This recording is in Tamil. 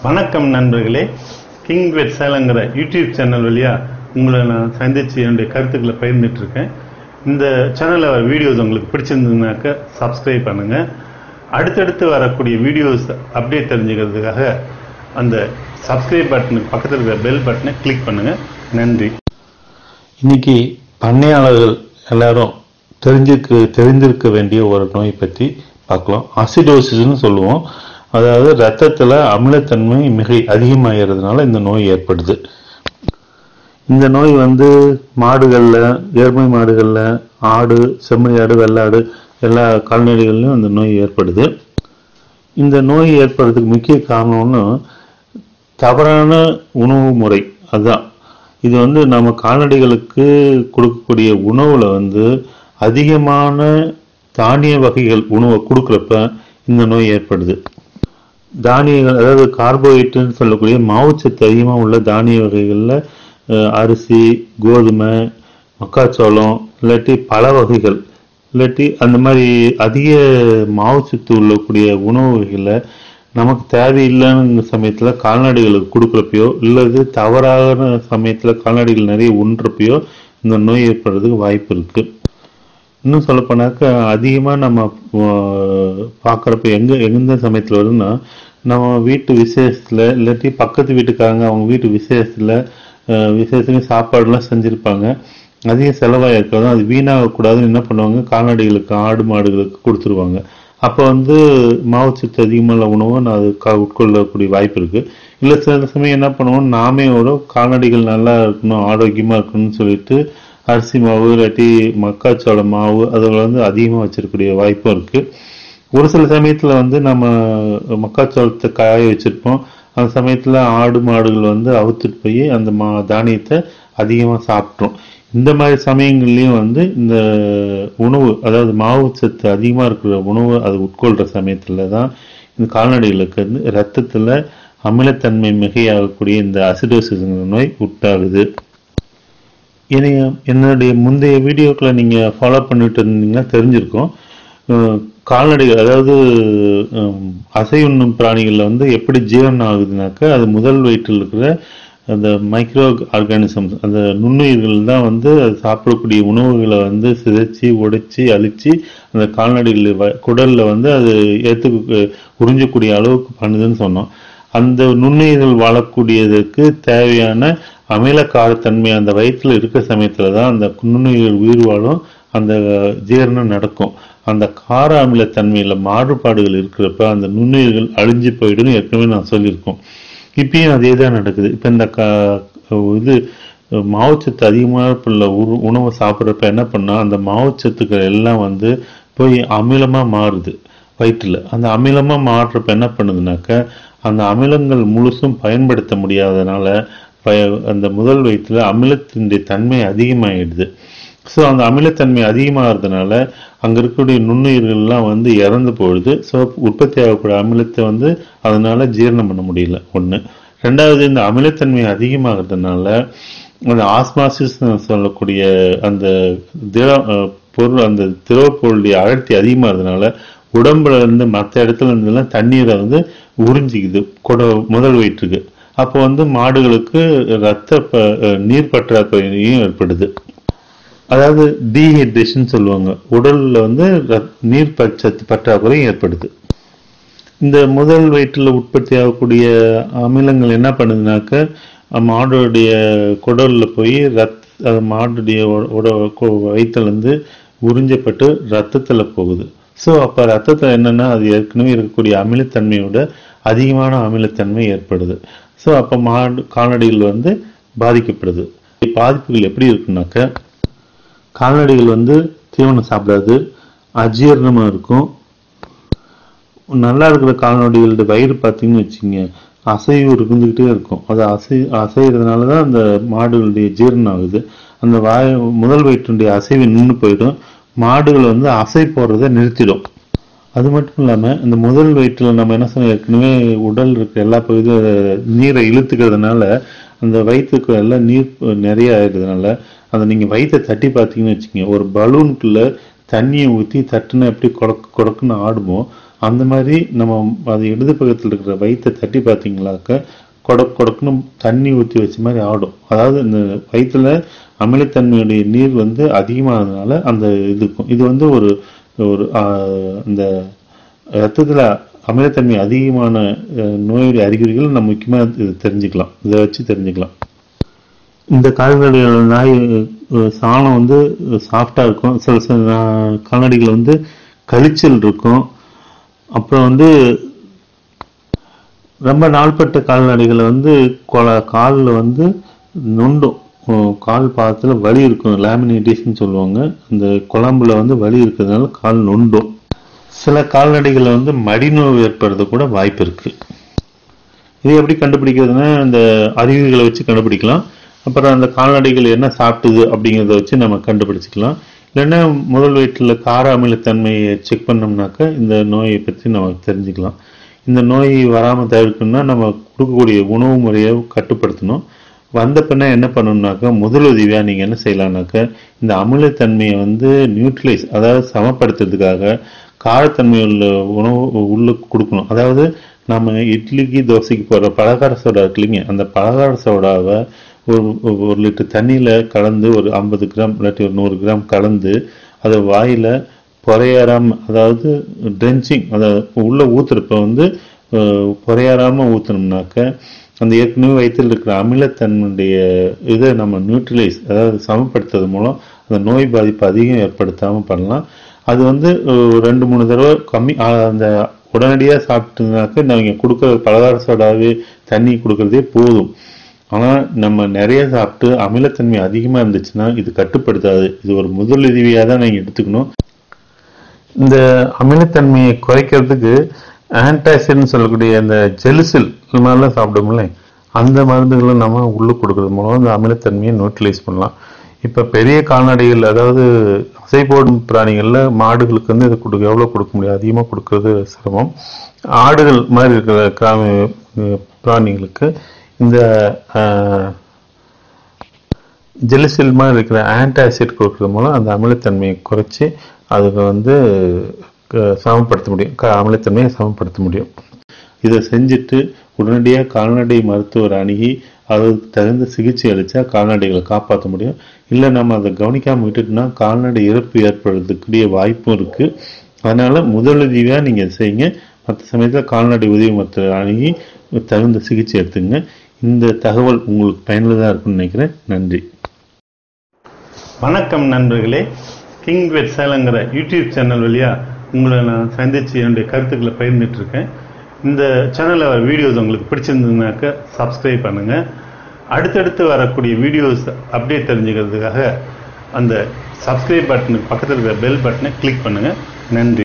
வணக்கம் நண்பர்களே. கிங் வெட் சேலங்கிற யூடியூப் சேனல் வழியாக உங்களை நான் சந்தித்து என்னுடைய கருத்துக்களை பகிர்ந்துட்டு இருக்கேன். இந்த சேனலில் வீடியோஸ் உங்களுக்கு பிடிச்சிருந்ததுனாக்க சப்ஸ்கிரைப் பண்ணுங்கள். அடுத்தடுத்து வரக்கூடிய வீடியோஸ் அப்டேட் தெரிஞ்சுக்கிறதுக்காக அந்த சப்ஸ்கிரைப் பட்டனுக்கு பக்கத்தில் இருக்கிற பெல் பட்டனை கிளிக் பண்ணுங்கள். நன்றி. இன்னைக்கு பண்ணையாளர்கள் எல்லாரும் தெரிஞ்சிருக்க வேண்டிய ஒரு நோய் பற்றி பார்க்கலாம். அசிடோசிஸ்ன்னு சொல்லுவோம். அதாவது ரத்தத்தில் அமிலத்தன்மை மிக அதிகமாகிறதுனால இந்த நோய் ஏற்படுது. இந்த நோய் மாடுகளில், எருமை மாடுகளில், ஆடு, செம்மறி ஆடு, வெள்ளாடு எல்லா கால்நடைகள்லையும் இந்த நோய் ஏற்படுது. இந்த நோய் ஏற்படுறதுக்கு முக்கிய காரணம்னு தவறான உணவு முறை. அதுதான் இது நம்ம கால்நடைகளுக்கு கொடுக்கக்கூடிய உணவில் அதிகமான தானிய வகைகள் உணவை கொடுக்குறப்ப இந்த நோய் ஏற்படுது. தானியங்கள், அதாவது கார்போஹைட்ரேட்னு சொல்லக்கூடிய மாவுச்சத்து அதிகமாக உள்ள தானிய வகைகளில் அரிசி, கோதுமை, மக்காச்சோளம், இல்லாட்டி பல வகைகள், இல்லாட்டி அந்த மாதிரி அதிக மாவுச்சத்து உள்ளக்கூடிய உணவு வகைகளை நமக்கு தேவையில்லைன்னு சமயத்தில் கால்நடைகளுக்கு கொடுக்குறப்பையோ இல்லது தவறான சமயத்தில் கால்நடைகள் நிறைய உண்றப்பையோ இந்த நோய் ஏற்படுறதுக்கு வாய்ப்பு இருக்குது. இன்னும் சொல்லப்போனாக்க அதிகமாக நம்ம பார்க்குறப்ப எந்த சமயத்தில் வருதுன்னா, நம்ம வீட்டு விசேஷத்தில் இல்லாட்டி பக்கத்து வீட்டுக்காரங்க அவங்க வீட்டு விசேஷத்துக்கு சாப்பாடுலாம் செஞ்சுருப்பாங்க. அதிக செலவாக இருக்கிறதும் அது வீணாகக்கூடாதுன்னு என்ன பண்ணுவாங்க, கால்நடைகளுக்கு, ஆடு மாடுகளுக்கு கொடுத்துருவாங்க. அப்போ மாவுச்சத்து அதிகமான உணவை அது உட்கொள்ளக்கூடிய வாய்ப்பு இருக்குது. இல்லை சில சமயம் என்ன பண்ணுவோம், நாமே கால்நடைகள் நல்லா இருக்கணும், ஆரோக்கியமாக இருக்கணும்னு சொல்லிட்டு அரிசி மாவு இல்லாட்டி மக்காச்சோள மாவு அதில் அதிகமாக வச்சிருக்கக்கூடிய வாய்ப்பும் இருக்குது. ஒரு சில சமயத்தில் நம்ம மக்காச்சோளத்தை காய வச்சுருப்போம். அந்த சமயத்தில் ஆடு மாடுகள் அவுத்துட்டு போய் அந்த தானியத்தை அதிகமாக சாப்பிட்றோம். இந்த மாதிரி சமயங்கள்லேயும் இந்த உணவு, அதாவது மாவு சத்து அதிகமாக இருக்கிற உணவு அது உட்கொள்கிற சமயத்தில் தான் இந்த கால்நடைகளுக்கு ரத்தத்தில் அமிலத்தன்மை மிகையாகக்கூடிய இந்த அசிடோசிஸ்ங்கிற நோய் உண்டாகுது. என்னுடைய முந்தைய வீடியோக்களை நீங்கள் ஃபாலோ பண்ணிட்டு இருந்தீங்கன்னா தெரிஞ்சிருக்கும். கால்நடைகள், அதாவது அசையுண்ணும் பிராணிகளில் எப்படி ஜீரணம் ஆகுதுனாக்க, அது முதல் வயிற்றில் இருக்கிற அந்த மைக்ரோ ஆர்கானிசம்ஸ், அந்த நுண்ணுயிர்கள் தான் அது சாப்பிடக்கூடிய உணவுகளை சிதைச்சி உடைச்சி அழிச்சு அந்த கால்நடைகள் குடலில் அது உறிஞ்சக்கூடிய அளவுக்கு பண்ணுதுன்னு சொன்னோம். அந்த நுண்ணுயிர்கள் வாழக்கூடியதற்கு தேவையான அமில காரத்தன்மை அந்த வயிற்றில் இருக்கிற சமயத்தில் தான் அந்த நுண்ணுயிர்கள் உயிர் வாழும், அந்த ஜீரணம் நடக்கும். அந்த கார அமிலத்தன்மையில் மாறுபாடுகள் இருக்கிறப்ப அந்த நுண்ணுயிர்கள் அழிஞ்சு போயிடுன்னு ஏற்கனவே நான் சொல்லியிருக்கோம். இப்பயும் அதே தான் நடக்குது. இப்போ இந்த மாவுச்சத்து அதிகமாக உள்ள உணவை சாப்பிட்றப்ப என்ன பண்ணால் அந்த மாவுச்சத்துக்கள் எல்லாம் போய் அமிலமாக மாறுது வயிற்றில். அந்த அமிலமாக மாறுறப்ப என்ன பண்ணுதுனாக்க, அந்த அமிலங்கள் முழுசும் பயன்படுத்த முடியாதனால அந்த முதல் வயிற்றில் அமிலத்தினுடைய தன்மை அதிகமாகிடுது. ஸோ அந்த அமிலத்தன்மை அதிகமாகிறதுனால அங்கே இருக்கக்கூடிய நுண்ணுயிர்கள்லாம் இறந்து போயிடுது. ஸோ உற்பத்தி ஆகக்கூடிய அமிலத்தை அதனால ஜீரணம் பண்ண முடியல. ஒன்று. ரெண்டாவது, இந்த அமிலத்தன்மை அதிகமாகிறதுனால அந்த ஆஸ்மாசிஸ் சொல்லக்கூடிய அந்த பொருள், அந்த திரவ பொருளுடைய அடர்த்தி அதிகமாகிறதுனால உடம்புல மற்ற இடத்துல இருந்தெல்லாம் தண்ணீரை உறிஞ்சிக்குது முதல் வயிற்றுக்கு. அப்போ மாடுகளுக்கு நீர் பற்றாக்குறையும் ஏற்படுது. அதாவது டீஹைட்ரேஷன் சொல்லுவாங்க. உடல்ல நீர் சத்து பற்றாக்குறையும் ஏற்படுது. இந்த முதல் வயிற்றில் உற்பத்தி ஆகக்கூடிய அமிலங்கள் என்ன பண்ணுதுனாக்க, மாடுடைய குடலில் போய் மாடுடைய வயிற்றுலேருந்து உறிஞ்சப்பட்டு ரத்தத்தில் போகுது. ஸோ அப்போ ரத்தத்தில் என்னென்னா, அது ஏற்கனவே இருக்கக்கூடிய அமிலத்தன்மையோட அதிகமான அமிலத்தன்மை ஏற்படுது. ஸோ அப்போ கால்நடைகள் பாதிக்கப்படுது. பாதிப்புகள் எப்படி இருக்குனாக்க, கால்நடைகள் தீவனம் சாப்பிடாது, அஜீரணமாக இருக்கும். நல்லா இருக்கிற கால்நடைகளோட வயிறு பார்த்தீங்கன்னு வச்சுங்க, அசைவு இருந்துக்கிட்டே இருக்கும். அது அசைகிறதுனால தான் அந்த மாடுகளுடைய ஜீரணம் ஆகுது. அந்த முதல் வயிற்றுடைய அசைவு நின்று போயிடும். மாடுகள் அசை போடுறதை நிறுத்திடும். அது மட்டும் இல்லாமல் இந்த முதல் வயிற்றில் நம்ம என்ன சொன்ன, ஏற்கனவே உடல் இருக்கிற எல்லா பகுதியும் நீரை இழுத்துக்கிறதுனால அந்த வயிற்றுக்கு எல்லாம் நீர் நிறைய ஆயிடுறதுனால அதை நீங்கள் வயிற்றை தட்டி பார்த்தீங்கன்னு வச்சுக்கோங்க, ஒரு பலூனுக்குள்ளே தண்ணியை ஊற்றி தட்டுனா எப்படி கொடக்குன்னு ஆடுமோ அந்த மாதிரி நம்ம அது இடது பக்கத்தில் இருக்கிற வயிற்றை தட்டி பார்த்தீங்களாக்க கொடக்குன்னு தண்ணி ஊற்றி வச்ச மாதிரி ஆடும். அதாவது இந்த வயிற்றுல அமிலத்தன்மையுடைய நீர் வந்து அதிகமானதுனால அந்த இதுக்கும் இது வந்து ஒரு ஒரு இந்த ரத்தத்தில் அமிலத்தன்மை அதிகமான நோயுடைய அறிகுறிகள் நம்ம முக்கியமாக இது தெரிஞ்சுக்கலாம். இதை வச்சு தெரிஞ்சுக்கலாம். இந்த கால்நடைகளோட நாய் சாணம் வந்து சாஃப்டாக இருக்கும். சில கால்நடைகள் வந்து கழிச்சல் இருக்கும். அப்புறம் வந்து ரொம்ப நாள்பட்ட கால்நடைகளை வந்து காலில் வந்து நொண்டும். கால் பாதத்தில் வலி இருக்கும், லேமினேட்டிஸ்ன்னு சொல்லுவாங்க. அந்த குழம்புல வந்து வலி இருக்கிறதுனால கால் நொண்டும். சில கால்நடைகளை வந்து மடிநோய் ஏற்படுறது கூட வாய்ப்பு இருக்கு. இது எப்படி கண்டுபிடிக்கிறதுனா இந்த அறிகுறிகளை வச்சு கண்டுபிடிக்கலாம். அப்புறம் அந்த கால்நடைகள் என்ன சாப்பிட்டுது அப்படிங்கிறத வச்சு நம்ம கண்டுபிடிச்சிக்கலாம். இல்லைன்னா முதல் வயிற்றில் கார அமிலத்தன்மையை செக் பண்ணோம்னாக்க இந்த நோயை பற்றி நம்ம தெரிஞ்சுக்கலாம். இந்த நோய் வராமல் தவிர்க்கணும்னா நம்ம கொடுக்கக்கூடிய உணவு முறையை கட்டுப்படுத்தணும். வந்த பின்ன என்ன பண்ணணும்னாக்கா முதலுதவியாக நீங்கள் என்ன செய்யலாம்னாக்க இந்த அமிலத்தன்மையை வந்து நியூட்ரலைஸ், அதாவது சமப்படுத்துறதுக்காக காரத்தன்மை உள்ள உணவு உள்ள கொடுக்கணும். அதாவது நம்ம இட்லிக்கு தோசைக்கு போடுற பலகார சோடா இருக்கு இல்லைங்க, அந்த பலகார சோடாவை ஒரு லிட்டர் தண்ணியில் கலந்து ஒரு 50 கிராம் இல்லாட்டி ஒரு 100 கிராம் கலந்து அதை வாயில் பொறையாராமல், அதாவது ட்ரென்ச்சிங், அதாவது உள்ளே ஊற்றுறப்ப வந்து பொறையாராமல் ஊற்றினோம்னாக்க அந்த ஏற்கனவே வயிற்றில் இருக்கிற அமிலத்தன்மையுடைய இதை நம்ம நியூட்ரலைஸ், அதாவது சமப்படுத்துறது மூலம் அந்த நோய் பாதிப்பு அதிகம் ஏற்படுத்தாமல் பண்ணலாம். அது வந்து 2-3 தடவை கம்மி அந்த உடனடியாக சாப்பிட்டுனாக்க நீங்கள் கொடுக்குற பலகார சோடாவே தண்ணி கொடுக்குறதே போதும். ஆனால் நம்ம நிறைய சாப்பிட்டு அமிலத்தன்மை அதிகமாக இருந்துச்சுன்னா இது கட்டுப்படுத்தாது. இது ஒரு முதலுதவியாக தான் நீங்கள் எடுத்துக்கணும். இந்த அமிலத்தன்மையை குறைக்கிறதுக்கு ஆன்டாசிட்னு சொல்லக்கூடிய அந்த ஜெலுசில் இது மாதிரிலாம் சாப்பிடும்ல, அந்த மருந்துகளை நம்ம உள்ளுக்கு கொடுக்கறது மூலம் இந்த அமிலத்தன்மையை நியூட்ரலைஸ் பண்ணலாம். இப்போ பெரிய கால்நடைகள், அதாவது அசை போடும் பிராணிகளில் மாடுகளுக்கு வந்து இதை எவ்வளோ கொடுக்க முடியும், அதிகமாக கொடுக்கறது சிரமம். ஆடுகள் மாதிரி இருக்கிற பிராணிகளுக்கு இந்த ஜெலுசில் மாதிரி இருக்கிற ஆன்டாசிட் கொடுக்கறது மூலம் அந்த அமிலத்தன்மையை குறைச்சி அதுக்கு வந்து சமப்படுத்த முடியும், அமிலத்தன்மையை சமப்படுத்த முடியும். இதை செஞ்சுட்டு உடனடியாக கால்நடை மருத்துவர் அணுகி அதுக்கு தகுந்த சிகிச்சை அளித்தா கால்நடைகளை காப்பாற்ற முடியும். இல்லை நம்ம அதை கவனிக்காமல் விட்டுட்டுனா கால்நடை இறப்பு ஏற்படுறதுக்குரிய வாய்ப்பும் இருக்குது. அதனால் முதலுதவியாக நீங்கள் செய்யுங்க. மற்ற சமயத்தில் கால்நடை உதவி மருத்துவர் அணுகி தகுந்த சிகிச்சை எடுத்துங்க. இந்த தகவல் உங்களுக்கு பயனுள்ளதாக இருக்குன்னு நினைக்கிறேன். நன்றி. வணக்கம் நண்பர்களே. கிங் வெட் சேலங்கிற யூடியூப் சேனல் வழியாக உங்களை நான் சந்தித்து என்னுடைய கருத்துக்களை பகிர்ந்துட்டு இருக்கேன். இந்த சேனலில் வீடியோஸ் உங்களுக்கு பிடிச்சிருந்ததுனாக்க சப்ஸ்கிரைப் பண்ணுங்கள். அடுத்தடுத்து வரக்கூடிய வீடியோஸ் அப்டேட் தெரிஞ்சுக்கிறதுக்காக அந்த சப்ஸ்கிரைப் பட்டனுக்கு பக்கத்தில் இருக்கிற பெல் பட்டனை கிளிக் பண்ணுங்கள். நன்றி.